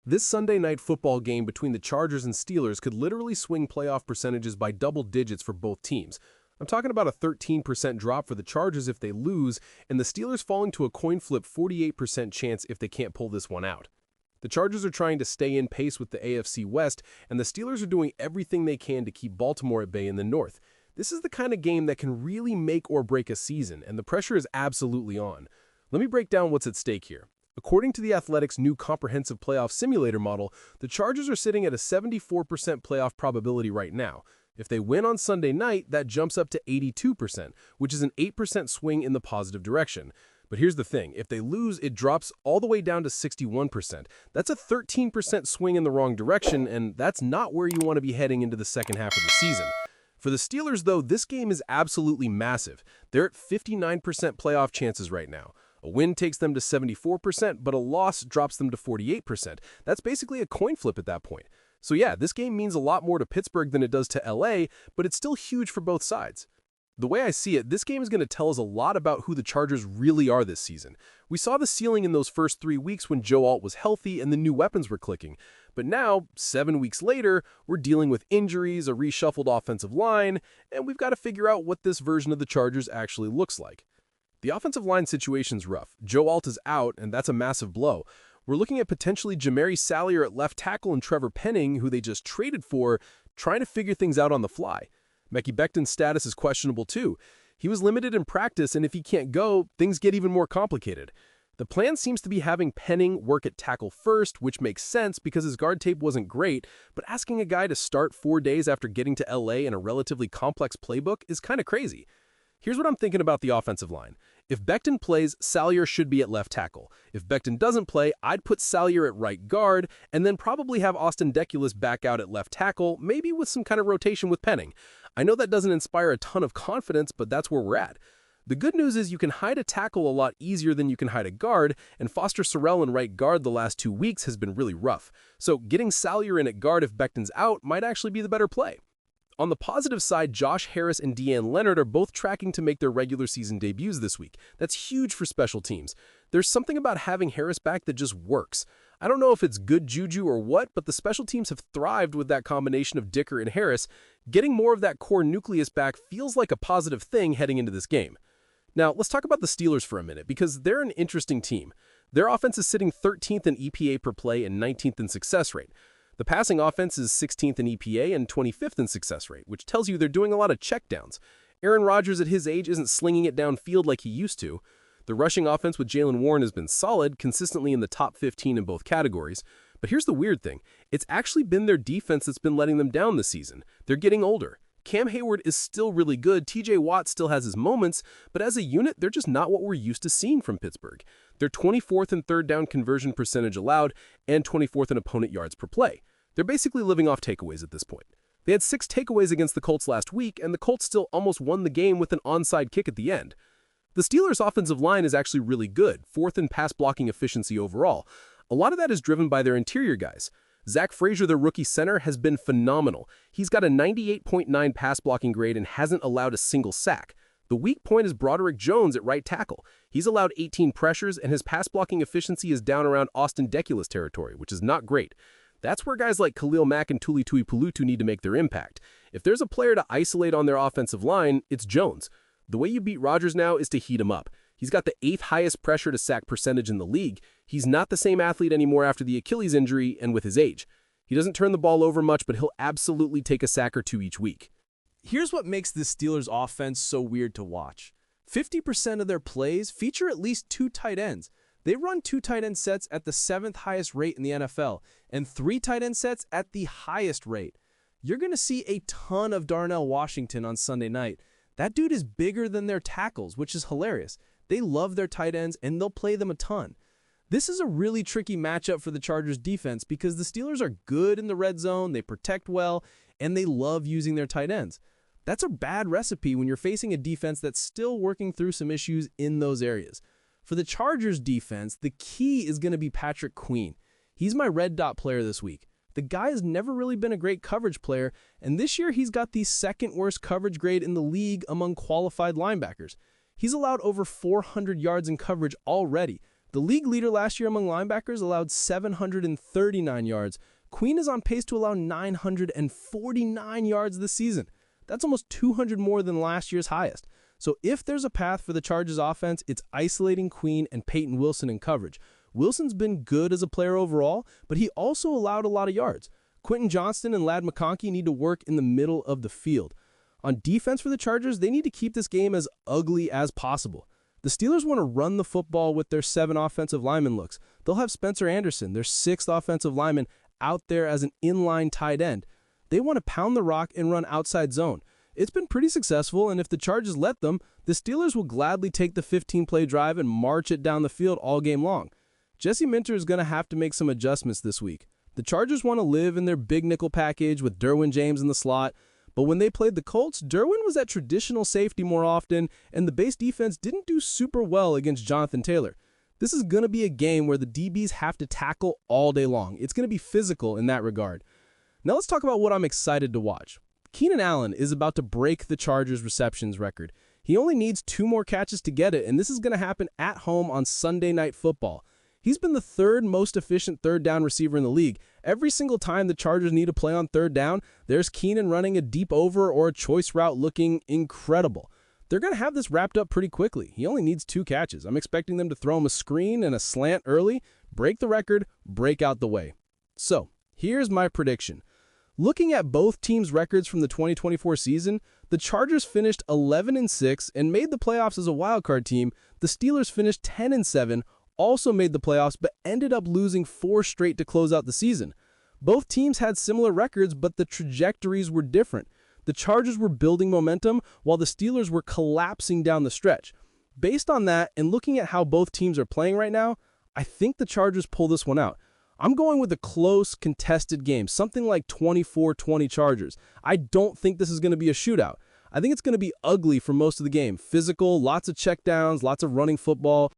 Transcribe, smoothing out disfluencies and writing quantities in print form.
This Sunday night football game between the Chargers and Steelers could literally swing playoff percentages by double digits for both teams. I'm talking about a 13% drop for the Chargers if they lose, and the Steelers falling to a coin flip 48% chance if they can't pull this one out. The Chargers are trying to stay in pace with the AFC West, and the Steelers are doing everything they can to keep Baltimore at bay in the North. This is the kind of game that can really make or break a season, and the pressure is absolutely on. Let me break down what's at stake here. According to The Athletic's new comprehensive playoff simulator model, the Chargers are sitting at a 74% playoff probability right now. If they win on Sunday night, that jumps up to 82%, which is an 8% swing in the positive direction. But here's the thing, if they lose, it drops all the way down to 61%. That's a 13% swing in the wrong direction, and that's not where you want to be heading into the second half of the season. For the Steelers, though, this game is absolutely massive. They're at 59% playoff chances right now. A win takes them to 74%, but a loss drops them to 48%. That's basically a coin flip at that point. So yeah, this game means a lot more to Pittsburgh than it does to LA, but it's still huge for both sides. The way I see it, this game is going to tell us a lot about who the Chargers really are this season. We saw the ceiling in those first 3 weeks when Joe Alt was healthy and the new weapons were clicking. But now, 7 weeks later, we're dealing with injuries, a reshuffled offensive line, and we've got to figure out what this version of the Chargers actually looks like. The offensive line situation's rough. Joe Alt is out, and that's a massive blow. We're looking at potentially Jamaree Salyer at left tackle and Trevor Penning, who they just traded for, trying to figure things out on the fly. Mekhi Becton's status is questionable too. He was limited in practice, and if he can't go, things get even more complicated. The plan seems to be having Penning work at tackle first, which makes sense because his guard tape wasn't great, but asking a guy to start 4 days after getting to LA in a relatively complex playbook is kind of crazy. Here's what I'm thinking about the offensive line. If Becton plays, Salyer should be at left tackle. If Becton doesn't play, I'd put Salyer at right guard, and then probably have Austin Deculus back out at left tackle, maybe with some kind of rotation with Penning. I know that doesn't inspire a ton of confidence, but that's where we're at. The good news is you can hide a tackle a lot easier than you can hide a guard, and Foster Sarell in right guard the last 2 weeks has been really rough. So getting Salyer in at guard if Becton's out might actually be the better play. On the positive side, Josh Harris and Deane Leonard are both tracking to make their regular season debuts this week. That's huge for special teams. There's something about having Harris back that just works. I don't know if it's good juju or what, but the special teams have thrived with that combination of Dicker and Harris. Getting more of that core nucleus back feels like a positive thing heading into this game. Now, let's talk about the Steelers for a minute, because they're an interesting team. Their offense is sitting 13th in EPA per play and 19th in success rate. The passing offense is 16th in EPA and 25th in success rate, which tells you they're doing a lot of checkdowns. Aaron Rodgers at his age isn't slinging it downfield like he used to. The rushing offense with Jaylen Warren has been solid, consistently in the top 15 in both categories. But here's the weird thing. It's actually been their defense that's been letting them down this season. They're getting older. Cam Hayward is still really good, TJ Watt still has his moments, but as a unit, they're just not what we're used to seeing from Pittsburgh. They're 24th in third down conversion percentage allowed and 24th in opponent yards per play. They're basically living off takeaways at this point. They had 6 takeaways against the Colts last week, and the Colts still almost won the game with an onside kick at the end. The Steelers' offensive line is actually really good, 4th in pass blocking efficiency overall. A lot of that is driven by their interior guys. Zach Frazier, their rookie center, has been phenomenal. He's got a 98.9 pass blocking grade and hasn't allowed a single sack. The weak point is Broderick Jones at right tackle. He's allowed 18 pressures, and his pass blocking efficiency is down around Austin Deculus territory, which is not great. That's where guys like Khalil Mack and Tuli Tuipulotu need to make their impact. If there's a player to isolate on their offensive line, it's Jones. The way you beat Rodgers now is to heat him up. He's got the 8th highest pressure to sack percentage in the league. He's not the same athlete anymore after the Achilles injury and with his age. He doesn't turn the ball over much, but he'll absolutely take a sack or 2 each week. Here's what makes this Steelers offense so weird to watch. 50% of their plays feature at least 2 tight ends. They run 2 tight end sets at the 7th highest rate in the NFL and 3 tight end sets at the highest rate. You're going to see a ton of Darnell Washington on Sunday night. That dude is bigger than their tackles, which is hilarious. They love their tight ends and they'll play them a ton. This is a really tricky matchup for the Chargers defense because the Steelers are good in the red zone, they protect well, and they love using their tight ends. That's a bad recipe when you're facing a defense that's still working through some issues in those areas. For the Chargers defense, the key is going to be Patrick Queen. He's my red dot player this week. The guy has never really been a great coverage player, and this year he's got the 2nd worst coverage grade in the league among qualified linebackers. He's allowed over 400 yards in coverage already. The league leader last year among linebackers allowed 739 yards. Queen is on pace to allow 949 yards this season. That's almost 200 more than last year's highest. So if there's a path for the Chargers offense, it's isolating Queen and Peyton Wilson in coverage. Wilson's been good as a player overall, but he also allowed a lot of yards. Quentin Johnston and Ladd McConkey need to work in the middle of the field. On defense for the Chargers, they need to keep this game as ugly as possible. The Steelers want to run the football with their 7 offensive lineman looks. They'll have Spencer Anderson, their 6th offensive lineman, out there as an inline tight end. They want to pound the rock and run outside zone. It's been pretty successful, and if the Chargers let them, the Steelers will gladly take the 15-play drive and march it down the field all game long. Jesse Minter is going to have to make some adjustments this week. The Chargers want to live in their big nickel package with Derwin James in the slot, but when they played the Colts, Derwin was at traditional safety more often, and the base defense didn't do super well against Jonathan Taylor. This is going to be a game where the DBs have to tackle all day long. It's going to be physical in that regard. Now let's talk about what I'm excited to watch. Keenan Allen is about to break the Chargers' receptions record. He only needs 2 more catches to get it, and this is going to happen at home on Sunday Night Football. He's been the 3rd most efficient third down receiver in the league. Every single time the Chargers need to play on third down, there's Keenan running a deep over or a choice route looking incredible. They're going to have this wrapped up pretty quickly. He only needs 2 catches. I'm expecting them to throw him a screen and a slant early, break the record, break out the way. So, here's my prediction. Looking at both teams' records from the 2024 season, the Chargers finished 11-6 and made the playoffs as a wildcard team. The Steelers finished 10-7, also made the playoffs, but ended up losing 4 straight to close out the season. Both teams had similar records, but the trajectories were different. The Chargers were building momentum, while the Steelers were collapsing down the stretch. Based on that, and looking at how both teams are playing right now, I think the Chargers pull this one out. I'm going with a close, contested game, something like 24-20 Chargers. I don't think this is going to be a shootout. I think it's going to be ugly for most of the game. Physical, lots of checkdowns, lots of running football.